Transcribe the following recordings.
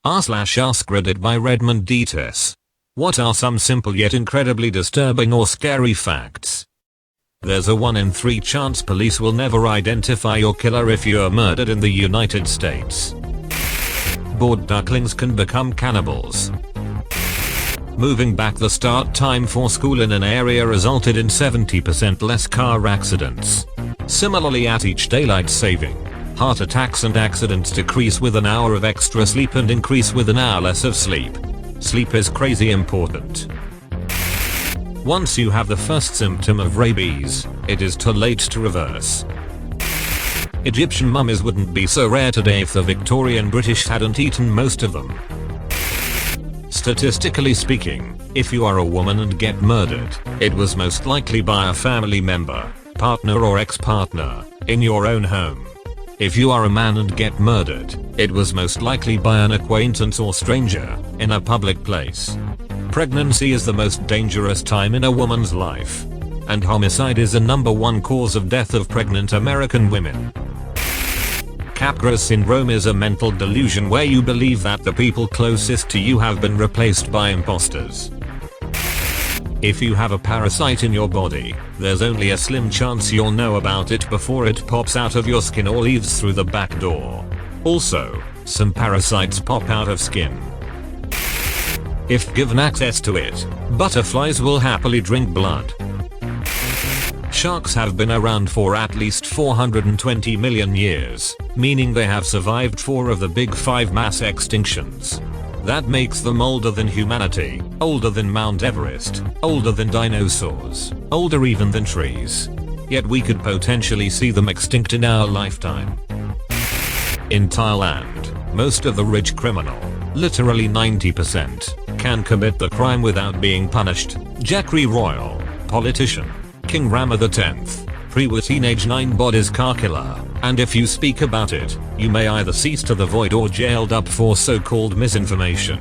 r/AskReddit by Redmond Dts. What are some simple yet incredibly disturbing or scary facts? There's a 1 in 3 chance police will never identify your killer if you're murdered in the United States. Bored ducklings can become cannibals. Moving back the start time for school in an area resulted in 70% less car accidents. Similarly, at each daylight saving, heart attacks and accidents decrease with an hour of extra sleep and increase with an hour less of sleep. Sleep is crazy important. Once you have the first symptom of rabies, it is too late to reverse. Egyptian mummies wouldn't be so rare today if the Victorian British hadn't eaten most of them. Statistically speaking, if you are a woman and get murdered, it was most likely by a family member, partner or ex-partner, in your own home. If you are a man and get murdered, it was most likely by an acquaintance or stranger, in a public place. Pregnancy is the most dangerous time in a woman's life. And homicide is the #1 cause of death of pregnant American women. Capgras syndrome is a mental delusion where you believe that the people closest to you have been replaced by imposters. If you have a parasite in your body, there's only a slim chance you'll know about it before it pops out of your skin or leaves through the back door. Also, some parasites pop out of skin. If given access to it, butterflies will happily drink blood. Sharks have been around for at least 420 million years, meaning they have survived 4 of the big 5 mass extinctions. That makes them older than humanity, older than Mount Everest, older than dinosaurs, older even than trees. Yet we could potentially see them extinct in our lifetime. In Thailand, most of the rich criminal, literally 90%, can commit the crime without being punished. Jackery Royal, politician, King Rama X, pre-war teenage 9 bodies car killer, and if you speak about it, you may either cease to the void or jailed up for so-called misinformation.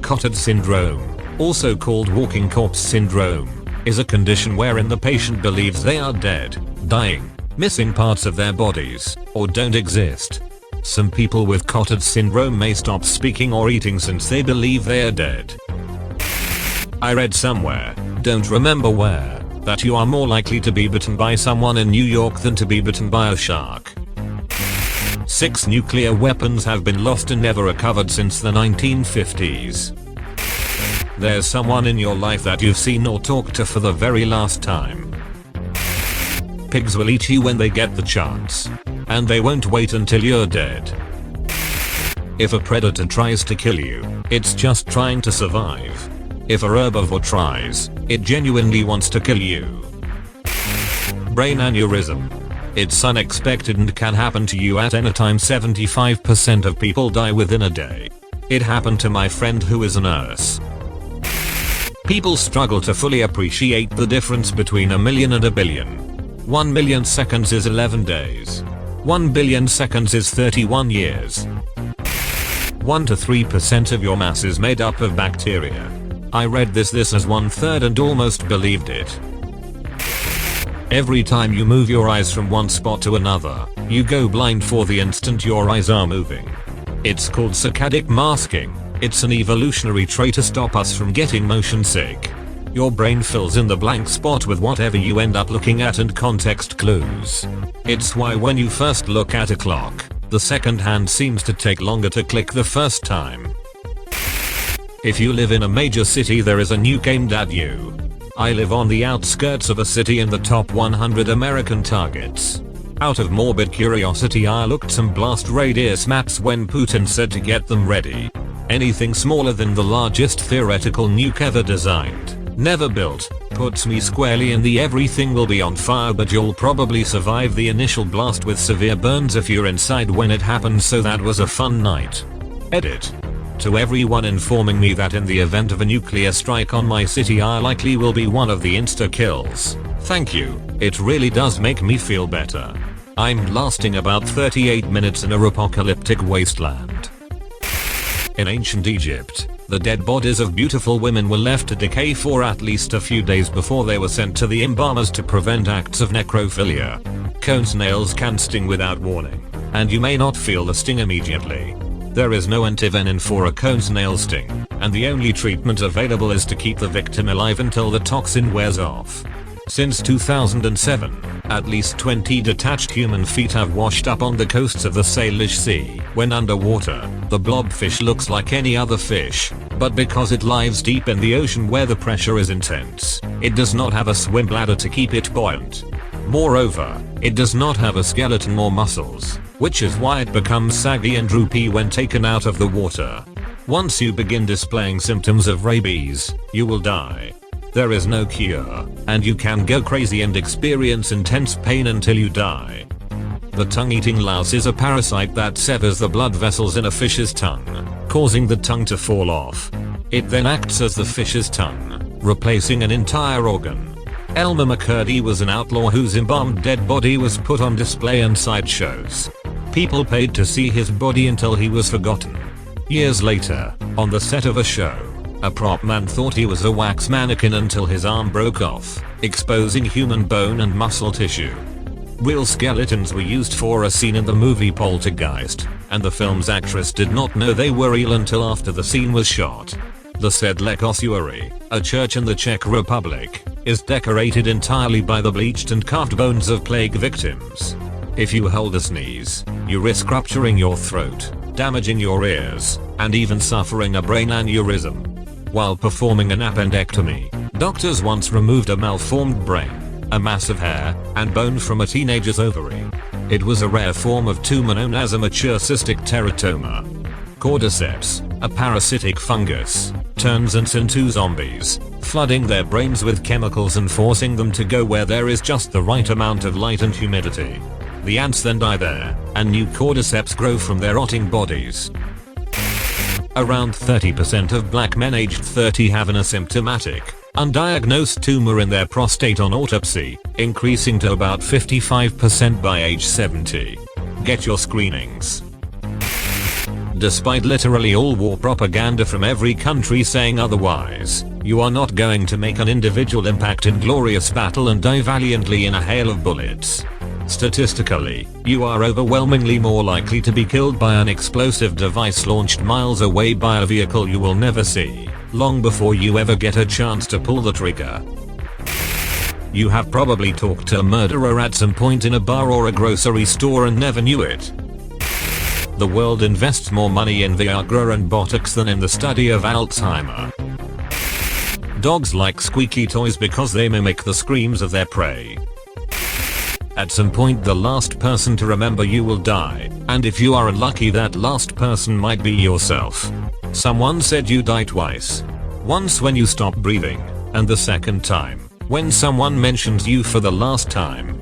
Cotard syndrome, also called walking corpse syndrome, is a condition wherein the patient believes they are dead, dying, missing parts of their bodies, or don't exist. Some people with Cotard syndrome may stop speaking or eating since they believe they are dead. I read somewhere, don't remember where, that you are more likely to be bitten by someone in New York than to be bitten by a shark. 6 nuclear weapons have been lost and never recovered since the 1950s. There's someone in your life that you've seen or talked to for the very last time. Pigs will eat you when they get the chance. And they won't wait until you're dead. If a predator tries to kill you, it's just trying to survive. If a herbivore tries, it genuinely wants to kill you. Brain aneurysm. It's unexpected and can happen to you at any time. 75% of people die within a day. It happened to my friend who is a nurse. People struggle to fully appreciate the difference between a million and a billion. 1 million seconds is 11 days. 1 billion seconds is 31 years. 1 to 3% of your mass is made up of bacteria. I read this as 1/3 and almost believed it. Every time you move your eyes from one spot to another, you go blind for the instant your eyes are moving. It's called saccadic masking. It's an evolutionary trait to stop us from getting motion sick. Your brain fills in the blank spot with whatever you end up looking at and context clues. It's why when you first look at a clock, the second hand seems to take longer to click the first time. If you live in a major city, there is a nuke aimed at you. I live on the outskirts of a city in the top 100 American targets. Out of morbid curiosity, I looked some blast radius maps when Putin said to get them ready. Anything smaller than the largest theoretical nuke ever designed, never built, puts me squarely in the everything will be on fire but you'll probably survive the initial blast with severe burns if you're inside when it happens, so that was a fun night. Edit. To everyone informing me that in the event of a nuclear strike on my city I likely will be one of the insta-kills, thank you, it really does make me feel better. I'm lasting about 38 minutes in a apocalyptic wasteland. In ancient Egypt, the dead bodies of beautiful women were left to decay for at least a few days before they were sent to the embalmers to prevent acts of necrophilia. Cone snails can sting without warning, and you may not feel the sting immediately. There is no antivenin for a cone snail sting, and the only treatment available is to keep the victim alive until the toxin wears off. Since 2007, at least 20 detached human feet have washed up on the coasts of the Salish Sea. When underwater, the blobfish looks like any other fish, but because it lives deep in the ocean where the pressure is intense, it does not have a swim bladder to keep it buoyant. Moreover, it does not have a skeleton or muscles, which is why it becomes saggy and droopy when taken out of the water. Once you begin displaying symptoms of rabies, you will die. There is no cure, and you can go crazy and experience intense pain until you die. The tongue-eating louse is a parasite that severs the blood vessels in a fish's tongue, causing the tongue to fall off. It then acts as the fish's tongue, replacing an entire organ. Elmer McCurdy was an outlaw whose embalmed dead body was put on display in sideshows. People paid to see his body until he was forgotten. Years later, on the set of a show, a prop man thought he was a wax mannequin until his arm broke off, exposing human bone and muscle tissue. Real skeletons were used for a scene in the movie Poltergeist, and the film's actress did not know they were real until after the scene was shot. The Sedlec ossuary, a church in the Czech Republic, is decorated entirely by the bleached and carved bones of plague victims. If you hold a sneeze, you risk rupturing your throat, damaging your ears, and even suffering a brain aneurysm. While performing an appendectomy, doctors once removed a malformed brain, a mass of hair, and bone from a teenager's ovary. It was a rare form of tumor known as a mature cystic teratoma. Cordyceps, a parasitic fungus, turns ants into zombies, flooding their brains with chemicals and forcing them to go where there is just the right amount of light and humidity. The ants then die there, and new cordyceps grow from their rotting bodies. Around 30% of black men aged 30 have an asymptomatic, undiagnosed tumor in their prostate on autopsy, increasing to about 55% by age 70. Get your screenings. Despite literally all war propaganda from every country saying otherwise, you are not going to make an individual impact in glorious battle and die valiantly in a hail of bullets. Statistically, you are overwhelmingly more likely to be killed by an explosive device launched miles away by a vehicle you will never see, long before you ever get a chance to pull the trigger. You have probably talked to a murderer at some point in a bar or a grocery store and never knew it. The world invests more money in Viagra and Botox than in the study of Alzheimer. Dogs like squeaky toys because they mimic the screams of their prey. At some point the last person to remember you will die, and if you are unlucky that last person might be yourself. Someone said you die twice. Once when you stop breathing, and the second time, when someone mentions you for the last time.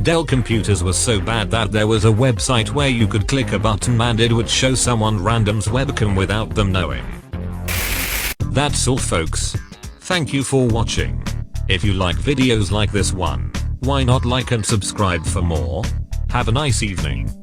Dell computers were so bad that there was a website where you could click a button and it would show someone random's webcam without them knowing. That's all folks. Thank you for watching. If you like videos like this one, why not like and subscribe for more? Have a nice evening.